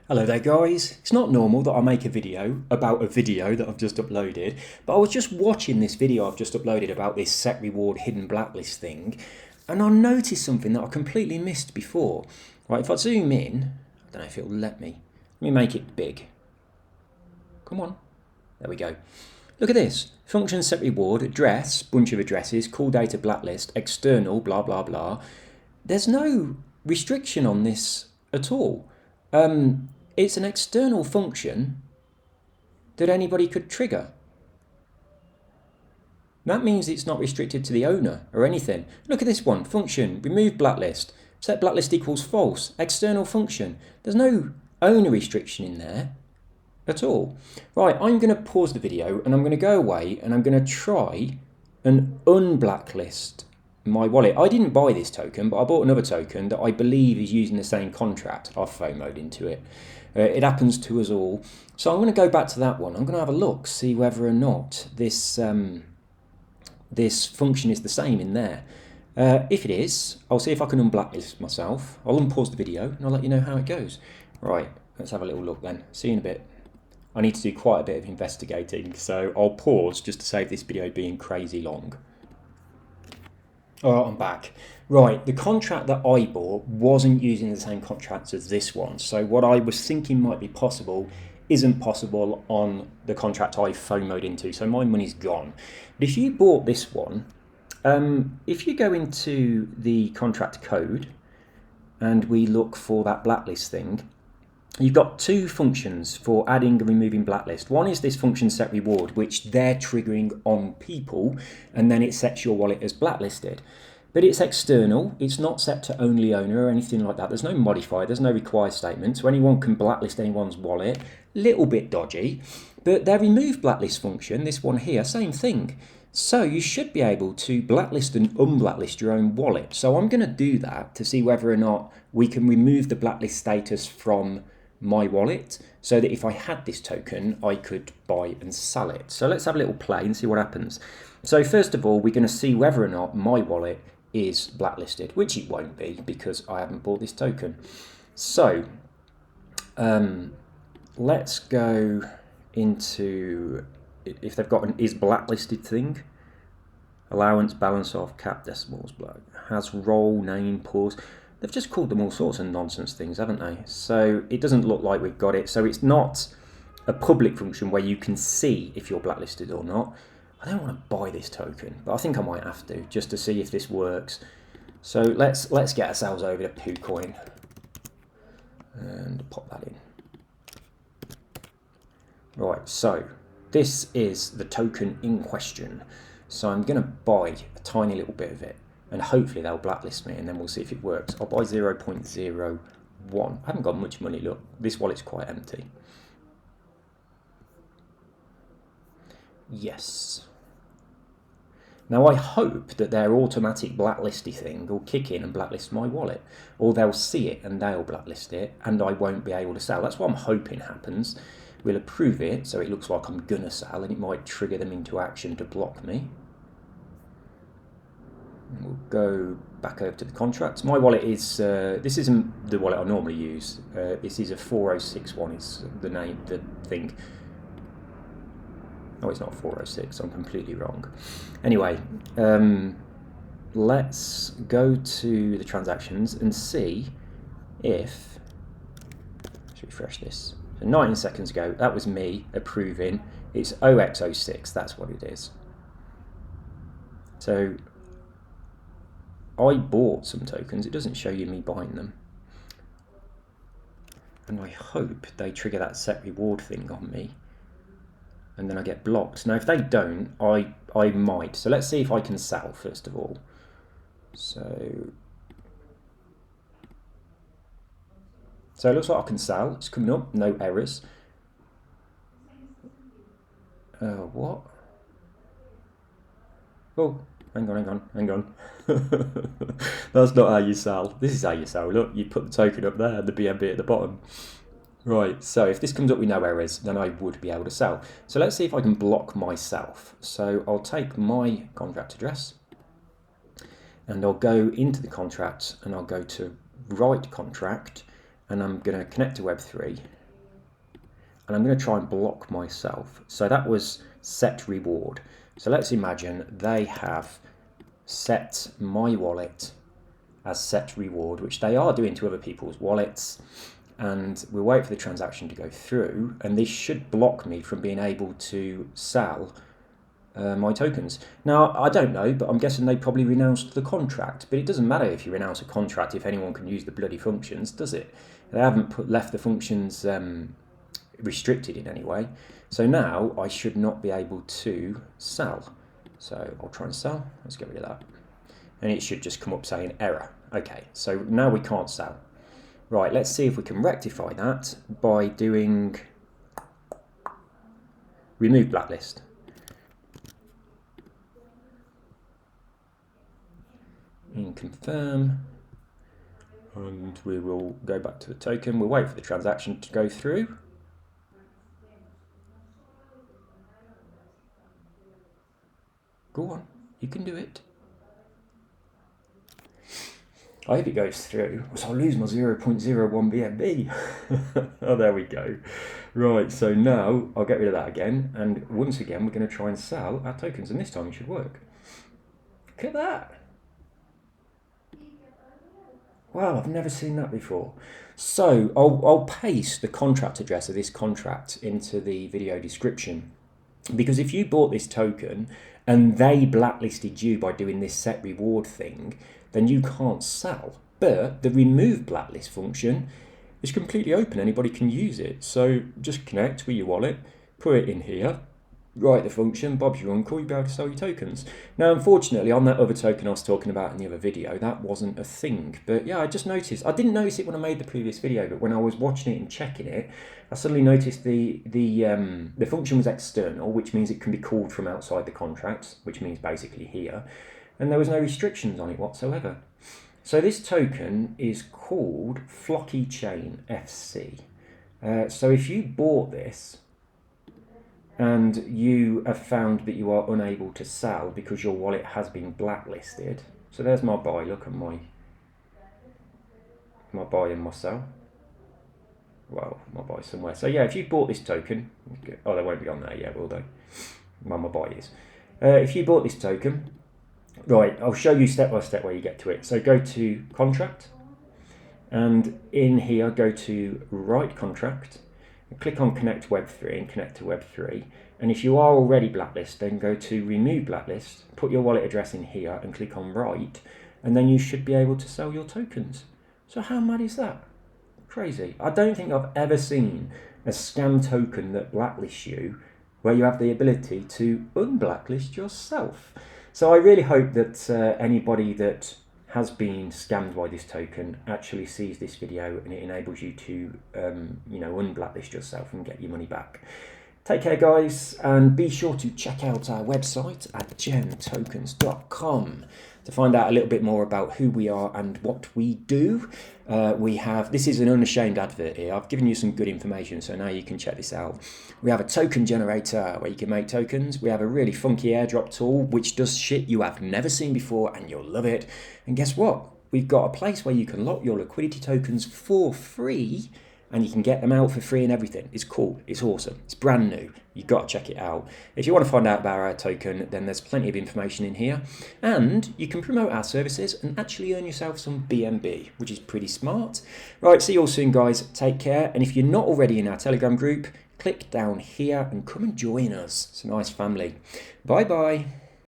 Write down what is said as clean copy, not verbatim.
Hello there guys, it's not normal that I make a video about a video that I've just uploaded, but I was just watching this video I've just uploaded about this set reward hidden blacklist thing, and I noticed something that I completely missed before. Right, if I zoom in, I don't know if it'll let me make it big. Come on, there we go. Look at this, function set reward, address, bunch of addresses, call data blacklist, external, blah blah blah. There's no restriction on this at all. It's an external function that anybody could trigger. That means it's not restricted to the owner or anything. Look at this one, function, remove blacklist, set blacklist equals false, external function. There's no owner restriction in there at all. Right, I'm going to pause the video and I'm going to go away and I'm going to try and unblacklist my wallet. I didn't buy this token, but I bought another token that I believe is using the same contract. I've FOMO'd into it. It happens to us all. So I'm going to go back to that one. I'm going to have a look, see whether or not this this function is the same in there. If it is, I'll see if I can unblacklist myself. I'll unpause the video and I'll let you know how it goes. Right, let's have a little look then. See you in a bit. I need to do quite a bit of investigating, so I'll pause just to save this video being crazy long. Alright, I'm back. Right, the contract that I bought wasn't using the same contract as this one. So what I was thinking might be possible isn't possible on the contract I FOMO'd into. So my money's gone. But if you bought this one, if you go into the contract code and we look for that blacklist thing, you've got two functions for adding and removing blacklist. One is this function set reward, which they're triggering on people, and then it sets your wallet as blacklisted. But it's external, it's not set to only owner or anything like that. There's no modifier, there's no required statement, so anyone can blacklist anyone's wallet. Little bit dodgy, but their remove blacklist function, this one here, same thing. So you should be able to blacklist and unblacklist your own wallet. So I'm going to do that to see whether or not we can remove the blacklist status from my wallet, so that if I had this token I could buy and sell it. So let's have a little play and see what happens. So first of all, we're going to see whether or not my wallet is blacklisted, which it won't be because I haven't bought this token. So let's go into, if they've got an is blacklisted thing, allowance, balance off, cap, decimals, black, has role, name, pause. They've just called them all sorts of nonsense things, haven't they? So it doesn't look like we've got it. So it's not a public function where you can see if you're blacklisted or not. I don't want to buy this token, but I think I might have to, just to see if this works. So let's get ourselves over to PooCoin and pop that in. Right, so this is the token in question. So I'm going to buy a tiny little bit of it, and hopefully they'll blacklist me, and then we'll see if it works. I'll buy 0.01. I haven't got much money, look. This wallet's quite empty. Yes. Now I hope that their automatic blacklisty thing will kick in and blacklist my wallet, or they'll see it and they'll blacklist it and I won't be able to sell. That's what I'm hoping happens. We'll approve it so it looks like I'm gonna sell, and it might trigger them into action to block me. And we'll go back over to the contracts. My wallet is, this isn't the wallet I normally use. This is a 4061 is the name, the thing. Oh, it's not 406, I'm completely wrong. Anyway, let's go to the transactions and see if, let's refresh this. So 19 seconds ago, that was me approving. It's 0x06, that's what it is. So I bought some tokens, it doesn't show you me buying them. And I hope they trigger that set reward thing on me, and then I get blocked. Now if they don't, I might. So let's see if I can sell first of all. So it looks like I can sell. It's coming up, no errors. What? Oh, hang on. That's not how you sell. This is how you sell. Look, you put the token up there, the BNB at the bottom. Right, so if this comes up with no errors, then I would be able to sell. So let's see if I can block myself. So I'll take my contract address and I'll go into the contract and I'll go to write contract and I'm going to connect to Web3, and I'm going to try and block myself. So that was set reward. So let's imagine they have set my wallet as set reward, which they are doing to other people's wallets, and we'll wait for the transaction to go through, and this should block me from being able to sell my tokens. Now, I don't know, but I'm guessing they probably renounced the contract, but it doesn't matter if you renounce a contract if anyone can use the bloody functions, does it? They haven't left the functions restricted in any way. So now I should not be able to sell. So I'll try and sell. Let's get rid of that. And it should just come up saying error. Okay, so now we can't sell. Right, let's see if we can rectify that by doing remove blacklist. And confirm. And we will go back to the token. We'll wait for the transaction to go through. Go on, you can do it. I hope it goes through, so I'll lose my 0.01 BNB. Oh, there we go. Right, so now I'll get rid of that again, and once again we're going to try and sell our tokens, and this time it should work. Look at that. Wow, I've never seen that before. So I'll paste the contract address of this contract into the video description, because if you bought this token and they blacklisted you by doing this set reward thing, then you can't sell. But the remove blacklist function is completely open. Anybody can use it. So just connect with your wallet, put it in here, write the function, Bob's your uncle, you'll be able to sell your tokens. Now, unfortunately, on that other token I was talking about in the other video, that wasn't a thing. But yeah, I just noticed. I didn't notice it when I made the previous video, but when I was watching it and checking it, I suddenly noticed the function was external, which means it can be called from outside the contract, which means basically here. And there was no restrictions on it whatsoever. So this token is called Flocky Chain FC. So if you bought this and you have found that you are unable to sell because your wallet has been blacklisted, so there's my buy, look at my buy and my sell. Well, my buy somewhere. So yeah, if you bought this token, oh, they won't be on there yet, will they? Well, my buy is. If you bought this token, right, I'll show you step by step where you get to it. So go to contract, and in here go to write contract, and click on connect Web3 and connect to Web3. And if you are already blacklisted, then go to remove blacklist, put your wallet address in here and click on write, and then you should be able to sell your tokens. So how mad is that? Crazy. I don't think I've ever seen a scam token that blacklists you where you have the ability to unblacklist yourself. So I really hope that anybody that has been scammed by this token actually sees this video and it enables you to unblacklist yourself and get your money back. Take care, guys, and be sure to check out our website at GenTokens.com to find out a little bit more about who we are and what we do. This is an unashamed advert here. I've given you some good information, so now you can check this out. We have a token generator where you can make tokens. We have a really funky airdrop tool, which does shit you have never seen before, and you'll love it. And guess what? We've got a place where you can lock your liquidity tokens for free, and you can get them out for free and everything. It's cool. It's awesome. It's brand new. You've got to check it out. If you want to find out about our token, then there's plenty of information in here. And you can promote our services and actually earn yourself some BNB, which is pretty smart. Right, see you all soon, guys. Take care. And if you're not already in our Telegram group, click down here and come and join us. It's a nice family. Bye-bye.